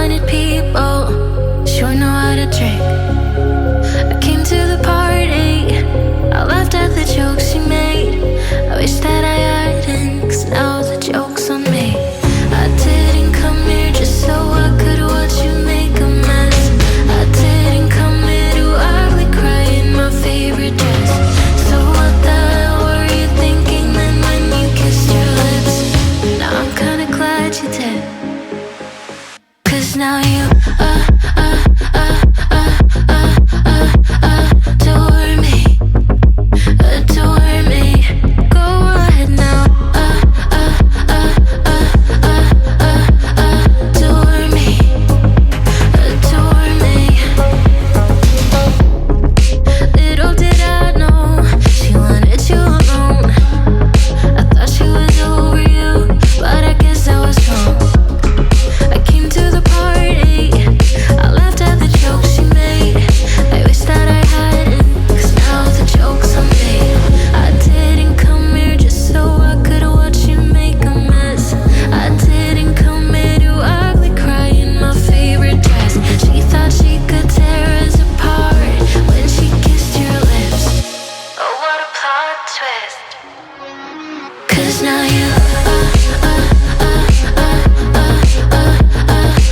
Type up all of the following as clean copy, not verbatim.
wanted people, sure know how to drink. I came to the party, I laughed at the jokes she made. I wish that I hadn't, 'cause now the joke's on me. I didn't come here just so I could watch you make a mess. I didn't come here to ugly cry in my favorite dress. So what the hell were you thinking then when you kissed your lips? Now I'm kinda glad you did, 'cause now you adore me, adore me. Go ahead now, adore me, adore me. Little did I know she wanted you alone. I thought she was over you, but I guess I was wrong. I came to the party, I laughed at the jokes she made. I wish that I hadn't, 'cause now the joke's on me. I didn't come here just so I could watch you make a mess. I didn't come here to ugly cry in my favorite dress. She thought she could tear us apart when she kissed your lips. Oh, what a plot twist. 'Cause now you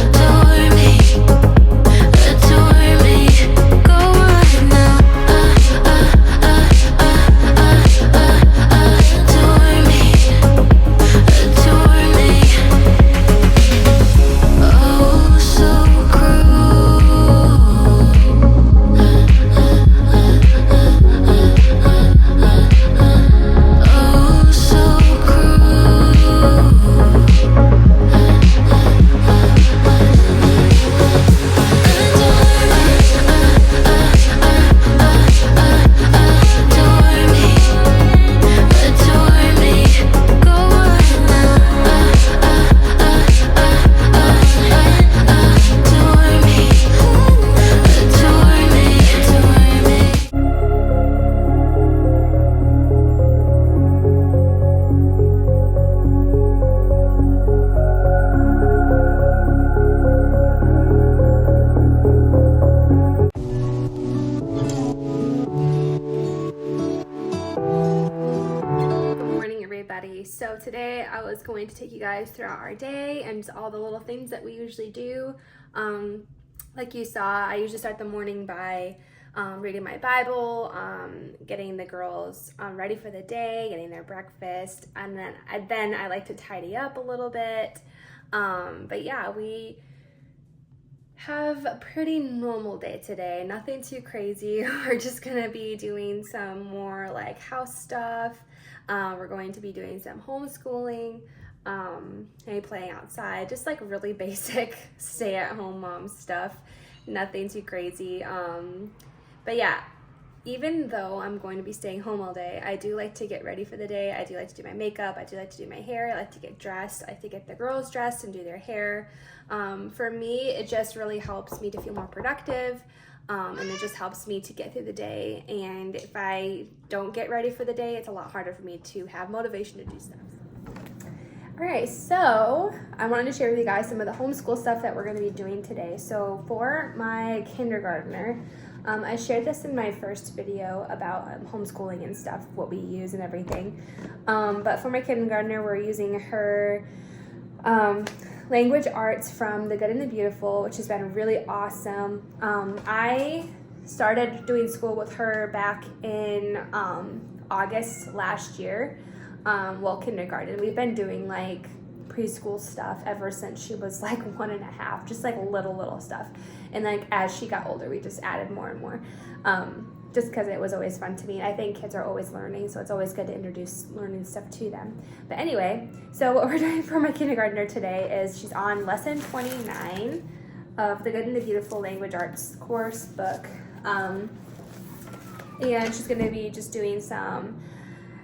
adore me, adore me. Go ahead now, adore me, adore me. Oh, so cruel. Oh, so cruel. Adore me, adore me. Go ahead now, adore me, adore me, adore me. Good morning, everybody. So today I was going to take you guys throughout our day and just all the little things that we usually do. Like you saw, I usually start the morning by reading my Bible, getting the girls ready for the day, getting their breakfast, and then I like to tidy up a little bit. But yeah, we have a pretty normal day today, nothing too crazy. We're just gonna be doing some more like house stuff. We're going to be doing some homeschooling, maybe playing outside, just like really basic stay-at-home mom stuff, nothing too crazy. But yeah, even though I'm going to be staying home all day, I do like to get ready for the day. I do like to do my makeup, I do like to do my hair, I like to get dressed, I like to get the girls dressed and do their hair. For me, it just really helps me to feel more productive. And it just helps me to get through the day. And if I don't get ready for the day, it's a lot harder for me to have motivation to do stuff. All right, so I wanted to share with you guys some of the homeschool stuff that we're going to be doing today. So for my kindergartner, I shared this in my first video about homeschooling and stuff, what we use and everything. But for my kindergartner, we're using her language arts from The Good and the Beautiful, which has been really awesome. I started doing school with her back in August last year, kindergarten. We've been doing like preschool stuff ever since she was like 1.5, just like little stuff. And like as she got older, we just added more and more. Just because it was always fun to me. I think kids are always learning, so it's always good to introduce learning stuff to them. But anyway, so what we're doing for my kindergartner today is she's on lesson 29 of the Good and the Beautiful Language Arts course book. And she's going to be just doing some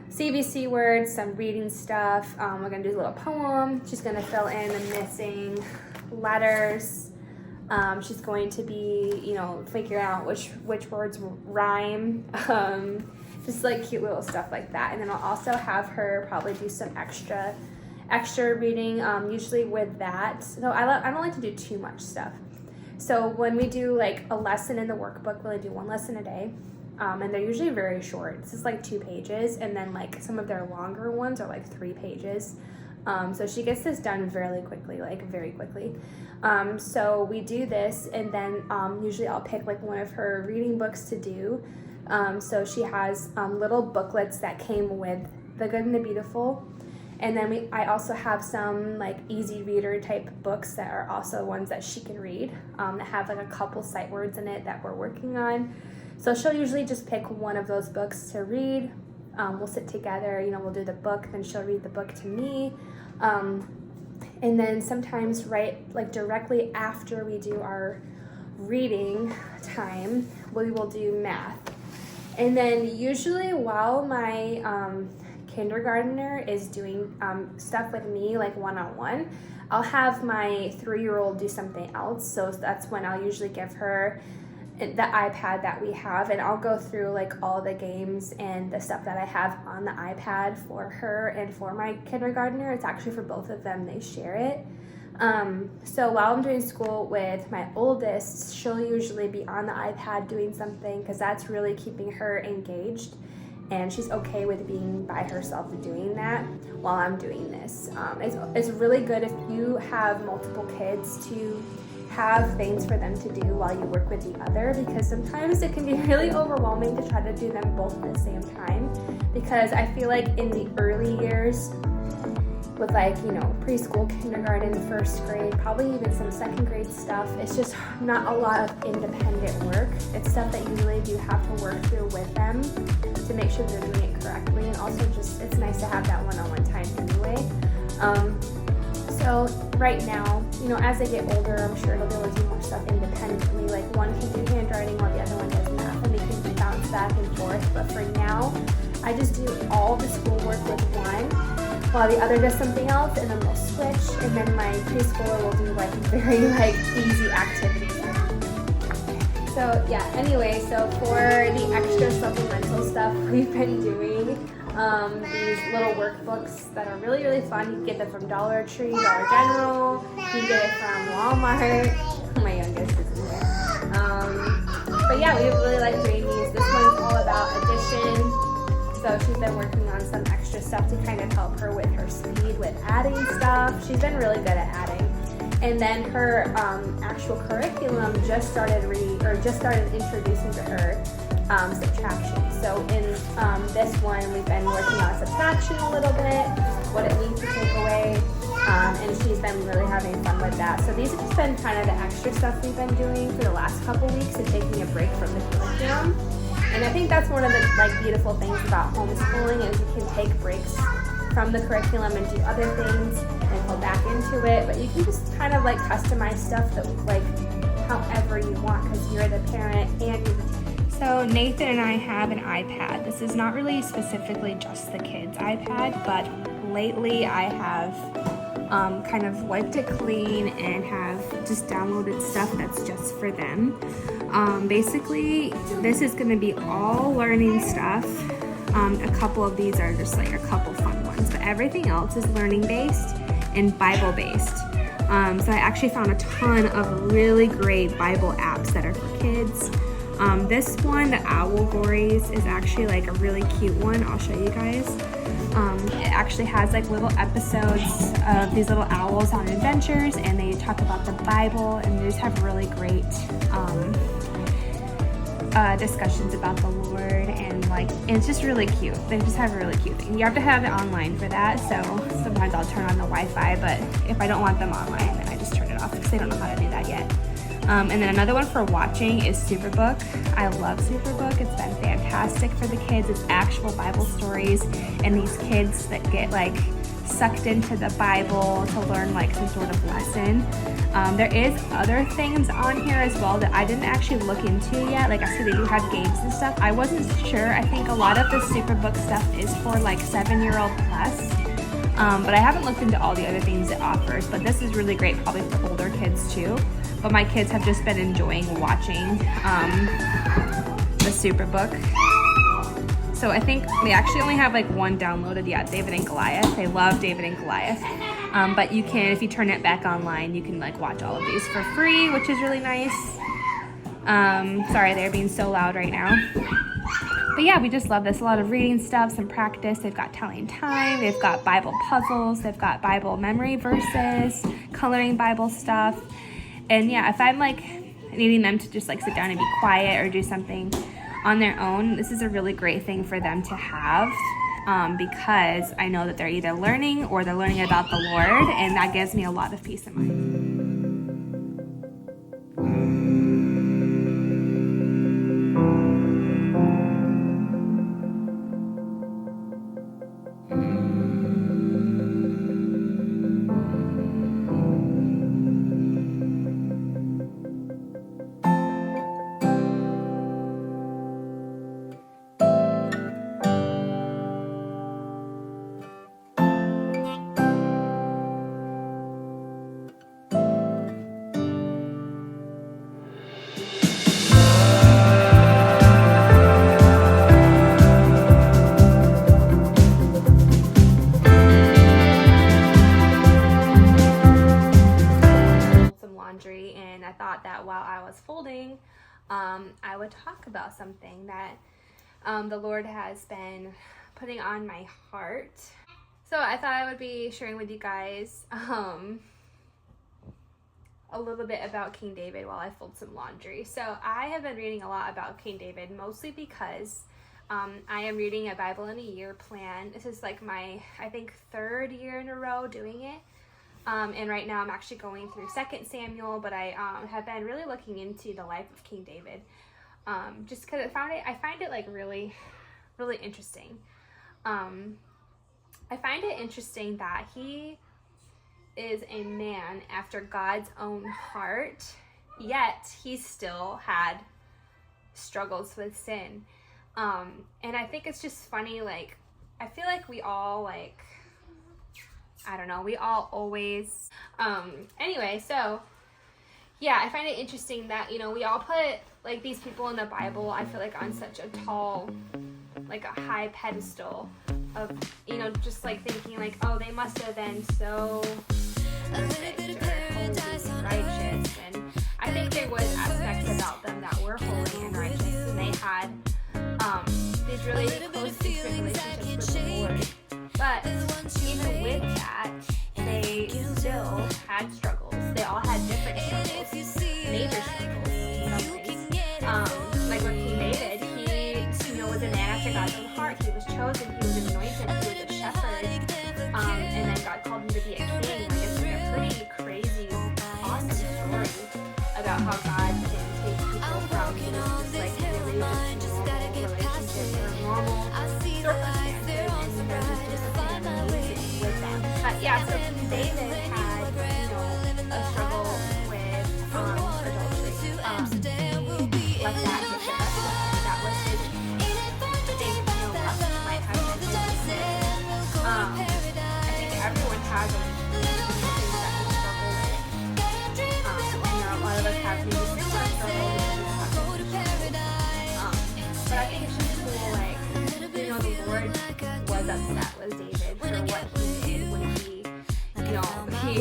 CVC words, some reading stuff. We're going to do a little poem. She's going to fill in the missing letters. She's going to be, figuring out which words rhyme, just like cute little stuff like that. And then I'll also have her probably do some extra extra reading usually with that. So I don't like to do too much stuff. So when we do like a lesson in the workbook, we only do one lesson a day. And they're usually very short. It's just like 2 pages, and then like some of their longer ones are like 3 pages. So she gets this done very quickly. So we do this, and then usually I'll pick like one of her reading books to do. So she has little booklets that came with The Good and the Beautiful. And then I also have some like easy reader type books that are also ones that she can read, that have like a couple sight words in it that we're working on. So she'll usually just pick one of those books to read. We'll sit together, we'll do the book, then she'll read the book to me. And then sometimes directly after we do our reading time, we will do math. And then usually while my kindergartner is doing stuff with me, like one-on-one, I'll have my 3-year-old do something else. So that's when I'll usually give her the iPad that we have, and I'll go through like all the games and the stuff that I have on the iPad for her and for my kindergartner. It's actually for both of them, they share it. So while I'm doing school with my oldest, she'll usually be on the iPad doing something, because that's really keeping her engaged, and she's okay with being by herself doing that while I'm doing this. It's really good if you have multiple kids to have things for them to do while you work with the other, because sometimes it can be really overwhelming to try to do them both at the same time, because I feel like in the early years with preschool, kindergarten, 1st grade, probably even some 2nd grade stuff, it's just not a lot of independent work. It's stuff that you really do have to work through with them to make sure they're doing it correctly, and also just it's nice to have that one-on-one time anyway. So right now, as they get older, I'm sure they'll be able to do more stuff independently. Like one can do handwriting while the other one does math, and we can bounce back and forth. But for now, I just do all the schoolwork with one while the other does something else, and then we'll switch. And then my preschooler will do very easy activities. So yeah, anyway, so for the extra supplemental stuff we've been doing, these little workbooks that are really, really fun. You can get them from Dollar Tree, Dollar General. You can get it from Walmart. My youngest is in there. But yeah, we really like doing these. This one's all about addition. So she's been working on some extra stuff to kind of help her with her speed with adding stuff. She's been really good at adding. And then her actual curriculum just started introducing to her subtraction. So in this one, we've been working on subtraction a little bit, what it means to take away, and she's been really having fun with that. So these have just been kind of the extra stuff we've been doing for the last couple weeks and taking a break from the curriculum. And I think that's one of the beautiful things about homeschooling is you can take breaks from the curriculum and do other things and go back into it, but you can just kind of customize stuff that however you want, because you're the parent and you're the teacher. So Nathan and I have an iPad. This is not really specifically just the kids' iPad, but lately I have kind of wiped it clean and have just downloaded stuff that's just for them. Basically, this is going to be all learning stuff. A couple of these are just a couple fun ones, but everything else is learning-based and Bible-based. So I actually found a ton of really great Bible apps that are for kids. This one, the Owlgories, is actually a really cute one. I'll show you guys. It actually has little episodes of these little owls on adventures, and they talk about the Bible, and they just have really great discussions about the Lord, and it's just really cute. They just have a really cute thing. You have to have it online for that, so sometimes I'll turn on the Wi-Fi, but if I don't want them online, then I just turn it off because they don't know how to do that yet. And then another one for watching is Superbook. I love Superbook. It's been fantastic for the kids. It's actual Bible stories, and these kids that get sucked into the Bible to learn some sort of lesson. There is other things on here as well that I didn't actually look into yet. I said, they do have games and stuff. I wasn't sure. I think a lot of the Superbook stuff is for 7-year-old plus. But I haven't looked into all the other things it offers. But this is really great probably for older kids too. But my kids have just been enjoying watching the Superbook. So I think they actually only have like one downloaded yet, David and Goliath. I love David and Goliath. But you can, if you turn it back online, you can like watch all of these for free, which is really nice. Sorry, they're being so loud right now. But yeah, we just love this. A lot of reading stuff, some practice. They've got telling time. They've got Bible puzzles. They've got Bible memory verses, coloring Bible stuff. And yeah, if I'm like needing them to just like sit down and be quiet or do something on their own, this is a really great thing for them to have, because I know that they're either learning or they're learning about the Lord, and that gives me a lot of peace of mind. And I thought that while I was folding, I would talk about something that the Lord has been putting on my heart. So I thought I would be sharing with you guys a little bit about King David while I fold some laundry. So I have been reading a lot about King David, mostly because I am reading a Bible in a Year plan. This is like my, I think, 3rd year in a row doing it. And right now I'm actually going through 2 Samuel, but I have been really looking into the life of King David, just because I find it like really, really interesting. I find it interesting that he is a man after God's own heart, yet he still had struggles with sin. And I think it's just funny, like, I feel like we all, like, I don't know, we all always, anyway, so, yeah, I find it interesting that, you know, we all put, like, these people in the Bible, I feel like, on such a tall, like, a high pedestal of, you know, just, like, thinking, like, oh, they must have been so perfect or holy and righteous, and I think there was aspects about them that were holy and righteous, and they had, these really close, intimate relationships with the Lord. But even with that, they still had struggles. They all had different struggles, major struggles in some ways. Like with King David, he, you know, was a man after God's own heart. He was chosen. He was anointed. He was a shepherd. And then God called him to be a king. Like, it's like a pretty crazy, awesome story about how God can take people from just like really just normal relationships or normal circumstances and just do something amazing with them. But yeah, so King David had, you know, a struggle with adultery. He let that get the best of him. That was his, I think, you know, lust might have been his weakness. I think everyone has a things that we struggle with. And a lot of us have maybe similar struggles. But I think it's just cool, like, you know, the Lord was upset with David for what he did when he, you know, he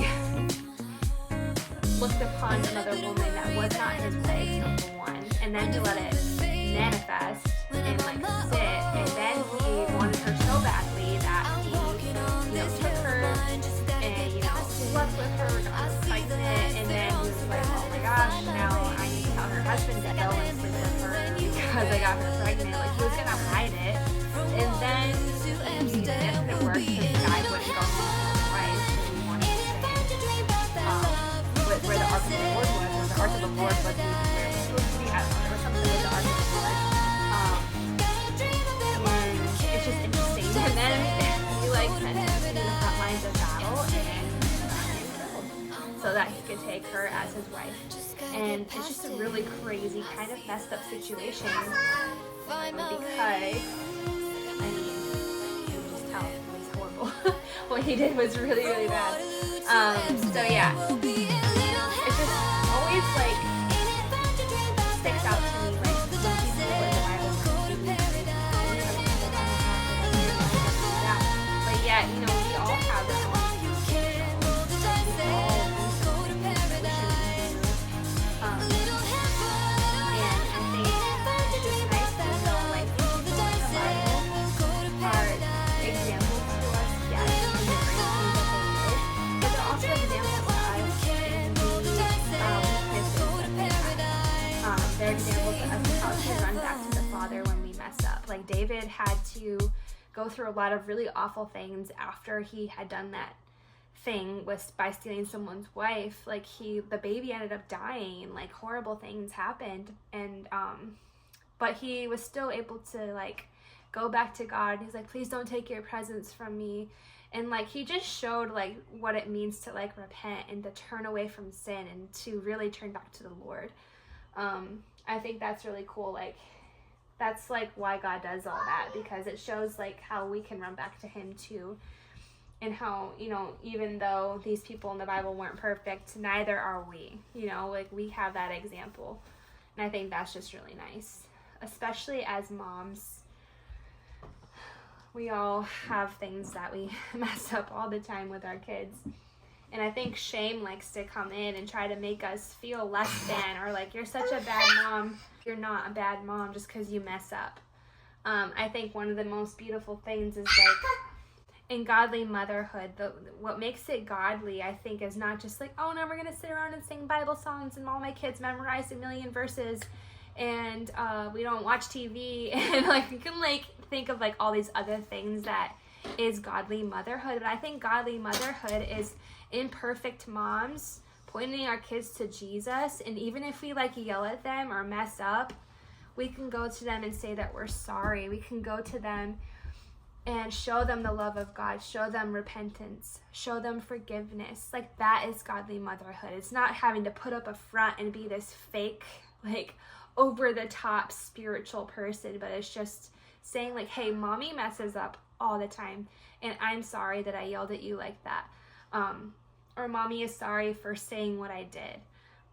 looked upon another woman that was not his wife, number one, and then he let it manifest and, like, sit, and then he wanted her so badly that he, you know, took her and, you know, slept with her, got her pregnant, and then he was like, oh my gosh, now I need to tell her husband to go and sleep with her because I got her pregnant. Like, he was gonna hide it, and then it didn't work because the guy wouldn't go home with his wife, and he wanted to stay where the Ark of the Lord was, or the Ark of the Lord was where it was supposed to be. I don't know, there was something with the Ark of the Lord. And it's just interesting. And then he, like, sent him to the front lines of battle and got him killed so that he could take her as his wife. And it's just a really crazy, kind of messed up situation because, I mean, you can just tell it was horrible. What he did was really, really bad. So yeah, it's just always, like, sticks out to me, like, when people in the Bible David had to go through a lot of really awful things after he had done that thing with by stealing someone's wife. Like the baby ended up dying, and like horrible things happened, and but he was still able to like go back to God. He's like, please don't take your presence from me. And like he just showed like what it means to like repent and to turn away from sin and to really turn back to the Lord. I think that's really cool. Like that's like why God does all that, because it shows like how we can run back to him too. And how, you know, even though these people in the Bible weren't perfect, neither are we. You know, like we have that example. And I think that's just really nice. Especially as moms, we all have things that we mess up all the time with our kids. And I think shame likes to come in and try to make us feel less than, or like, you're such a bad mom. You're not a bad mom just because you mess up. I think one of the most beautiful things is like, in godly motherhood, what makes it godly, I think, is not just like, oh no, we're gonna sit around and sing Bible songs and all my kids memorize 1,000,000 verses and we don't watch TV, and like you can like think of like all these other things that is godly motherhood. But I think godly motherhood is imperfect moms pointing our kids to Jesus, and even if we like yell at them or mess up, we can go to them and say that we're sorry. We can go to them and show them the love of God, show them repentance, show them forgiveness. Like that is godly motherhood. It's not having to put up a front and be this fake, like over the top spiritual person, but it's just saying like, hey, mommy messes up all the time and I'm sorry that I yelled at you like that. Or mommy is sorry for saying what I did.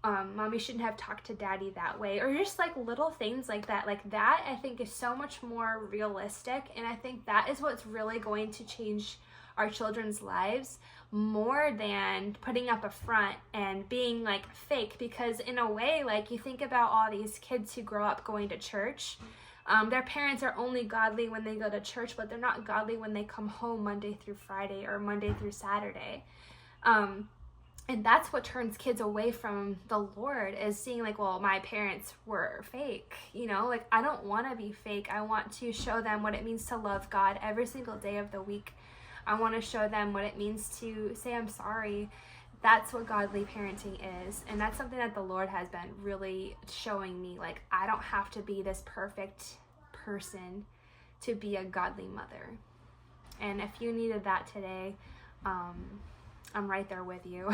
Mommy shouldn't have talked to daddy that way, or just like little things like that. Like that I think is so much more realistic, and I think that is what's really going to change our children's lives more than putting up a front and being like fake. Because in a way, like you think about all these kids who grow up going to church, their parents are only godly when they go to church, but they're not godly when they come home Monday through Friday or Monday through Saturday. And that's what turns kids away from the Lord, is seeing like, well, my parents were fake, you know, like I don't want to be fake. I want to show them what it means to love God every single day of the week. I want to show them what it means to say I'm sorry. That's what godly parenting is. And that's something that the Lord has been really showing me. Like, I don't have to be this perfect person to be a godly mother. And if you needed that today, I'm right there with you.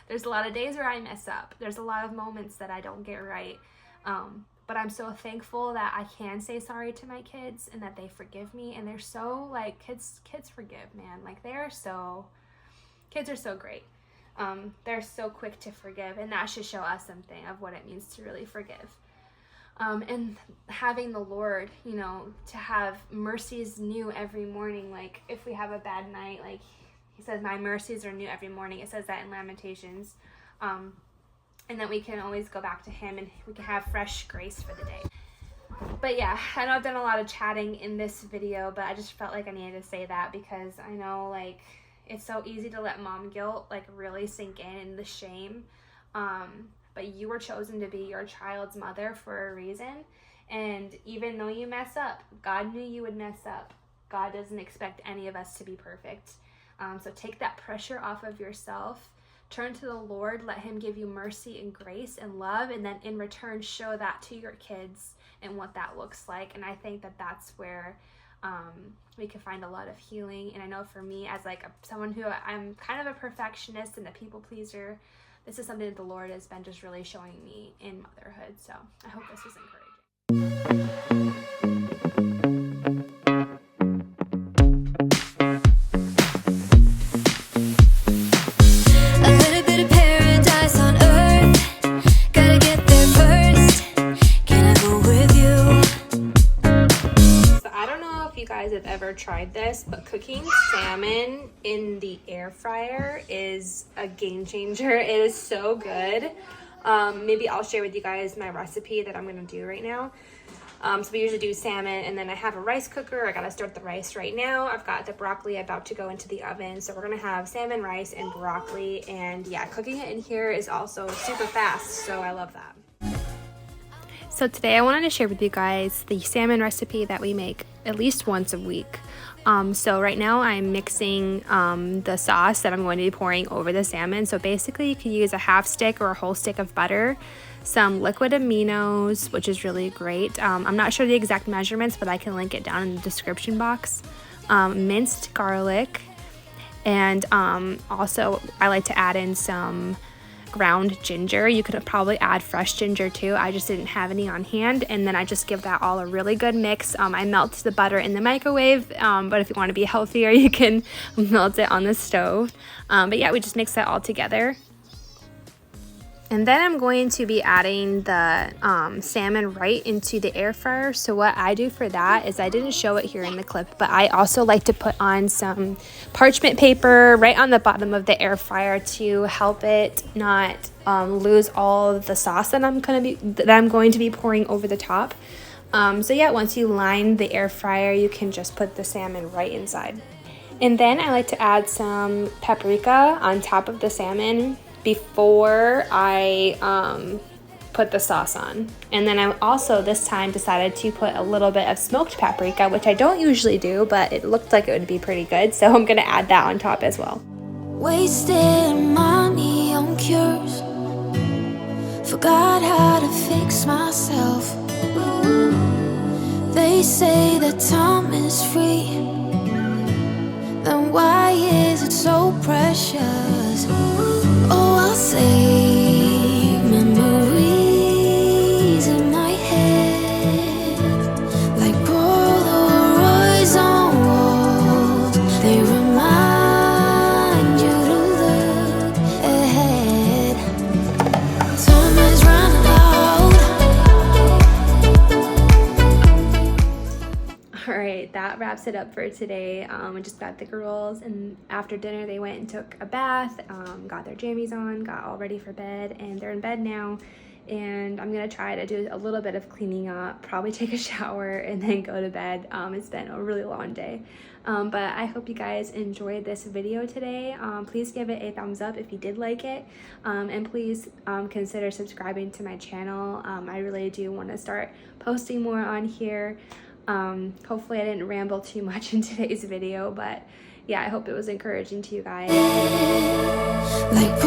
There's a lot of days where I mess up. There's a lot of moments that I don't get right. But I'm so thankful that I can say sorry to my kids and that they forgive me. And they're so like, kids forgive, man. Like kids are so great. They're so quick to forgive, and that should show us something of what it means to really forgive. And having the Lord, you know, to have mercies new every morning. Like if we have a bad night, like he says, my mercies are new every morning. It says that in Lamentations. And that we can always go back to him and we can have fresh grace for the day. But yeah, I know I've done a lot of chatting in this video, but I just felt like I needed to say that because I know like it's so easy to let mom guilt like really sink in and the shame. But you were chosen to be your child's mother for a reason. And even though you mess up, God knew you would mess up. God doesn't expect any of us to be perfect. So take that pressure off of yourself. Turn to the Lord, let him give you mercy and grace and love, and then in return show that to your kids and what that looks like. And I think that that's where we can find a lot of healing. And I know for me, as like someone who I'm kind of a perfectionist and a people pleaser, this is something that the Lord has been just really showing me in motherhood. So I hope this was encouraging. Have ever tried this, but cooking salmon in the air fryer is a game changer. It is so good. Maybe I'll share with you guys my recipe that I'm gonna do right now. So we usually do salmon, and then I have a rice cooker. I gotta start the rice right now. I've got the broccoli about to go into the oven, so we're gonna have salmon, rice, and broccoli. And yeah, cooking it in here is also super fast, so I love that. So today I wanted to share with you guys the salmon recipe that we make at least once a week. So right now I'm mixing the sauce that I'm going to be pouring over the salmon. So basically you can use a half stick or a whole stick of butter, some liquid aminos, which is really great. I'm not sure the exact measurements, but I can link it down in the description box. Minced garlic, and also I like to add in some ground ginger. You could probably add fresh ginger too. I just didn't have any on hand, and then I just give that all a really good mix. I melt the butter in the microwave, but if you want to be healthier, you can melt it on the stove. But yeah, we just mix that all together. And then I'm going to be adding the salmon right into the air fryer. So what I do for that is, I didn't show it here in the clip, but I also like to put on some parchment paper right on the bottom of the air fryer to help it not lose all of the sauce that I'm going to be pouring over the top. So yeah, once you line the air fryer, you can just put the salmon right inside. And then I like to add some paprika on top of the salmon before I put the sauce on. And then I also this time decided to put a little bit of smoked paprika, which I don't usually do, but it looked like it would be pretty good, so I'm gonna add that on top as well. Wasted money on cures, forgot how to fix myself. They say that time is free, then why is it so precious? Oh, I'll save memories in my head, like Polaroids on walls. They remind you to look ahead. Time is running out. Alright, that wraps it up for today. I just got the girls, and after dinner they went and took a bath, got their jammies on, got all ready for bed, and they're in bed now. And I'm gonna try to do a little bit of cleaning up, probably take a shower, and then go to bed. It's been a really long day. But I hope you guys enjoyed this video today. Please give it a thumbs up if you did like it, and please consider subscribing to my channel. I really do want to start posting more on here. Hopefully I didn't ramble too much in today's video, but yeah, I hope it was encouraging to you guys. Like